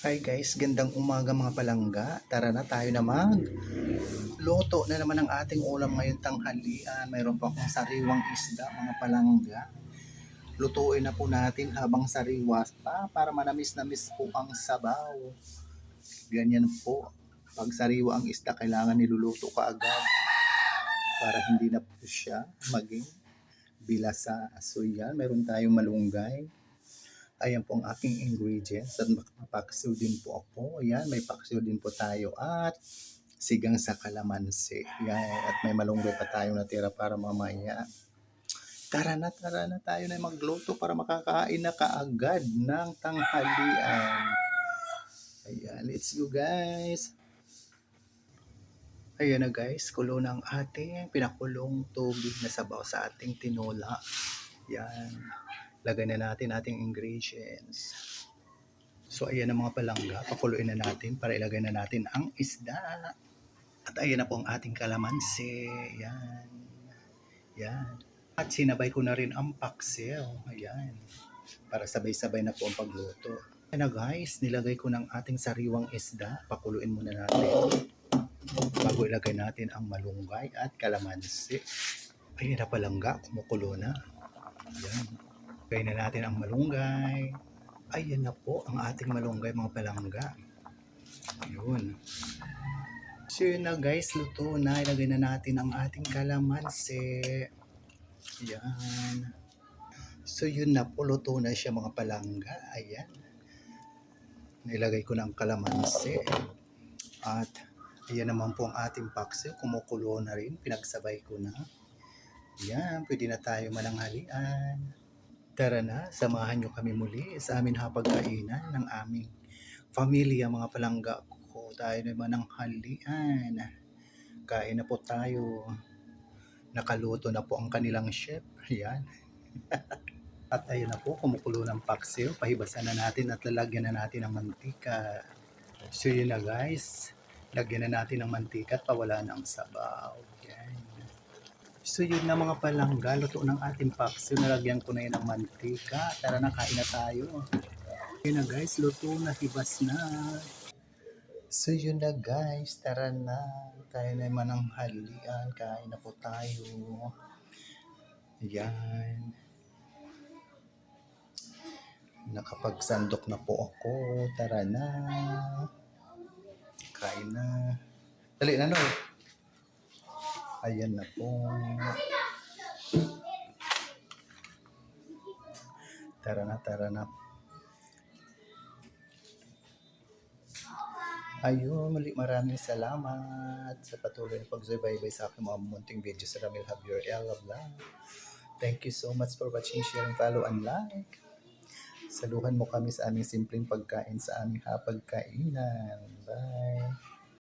Hi guys, gandang umaga mga palangga. Tara na tayo na luto na naman ang ating ulam ngayon tanghalian. Mayroon pa akong sariwang isda mga palangga. Lutuin na po natin habang sariwa pa para manamis-namis po ang sabaw. Ganyan po. Pag sariwa ang isda, kailangan niluluto ka agad para hindi na po siya maging bilasa. So yan, meron tayong malunggay. Ayan po ang aking ingredients at mapaksiw din po ako. Ayan, may paksiw din po tayo at sigang sa kalamansi. Ayan, at may malunggay pa tayong natira para mamaya. Tara na tayo na magluto para makakain na kaagad ng tanghalian. Ayan, let's go guys. Ayan na guys, kulo ng ating pinakulong tubig na sabaw sa ating tinola. Yan. Lagay na natin ating ingredients. So ayan ang mga palangga, pakuluin na natin para ilagay na natin ang isda. At ayan na po ang ating kalamansi. Yan. Yan. At sinabay ko na rin ang paksiw. Ayan. Para sabay-sabay na po ang pagluto. Ayan na guys, nilagay ko ng ating sariwang isda. Pakuluin muna natin. Bago ilagay natin ang malunggay at kalamansi. Ayan na palangga, kumukulo na. Ayan. Ilagay na natin ang malunggay. Ayan na po ang ating malunggay mga palangga. Ayun. So yun na guys, luto na. Ilagay na natin ang ating kalamansi. Ayan. So yun na po, luto na siya mga palangga. Ayan. Nilagay ko na ang kalamansi. At ayan naman po ang ating paksiw. Kumukulo na rin. Pinagsabay ko na. Ayan, pwede na tayo mananghalian. Tara na, samahan nyo kami muli sa amin hapagkainan ng aming pamilya mga palangga ko. Tayo naman ng halian. Kain na po tayo. Nakaluto na po ang kanilang chef. Ayan. At ayun na po, kumukulo ng paksiw. Pahibasan na natin at lalagyan na natin ng mantika. So yun na guys. Lagyan na natin ng mantika at pawala ng sabaw. Ayan. So yun na mga palangga, luto ng ating paksiw. Nalagyan ko na yun ng mantika. Tara na, kain na tayo. Yun na guys, luto na, hibas na. So yun na guys, tara na. Tayo na naman ng halian. Kain na po tayo. Ayan. Nakapagsandok na po ako. Tara na. Kain na. Dali na no. Ayan na po. Tara na, tara na. Ayun, muli maraming salamat sa patuloy na pagsubaybay sa aking mga munting video sa Ramil Javier Ella Vlog. Thank you so much for watching, sharing, follow, and like. Saluhan mo kami sa aming simpleng pagkain sa aming hapagkainan. Bye!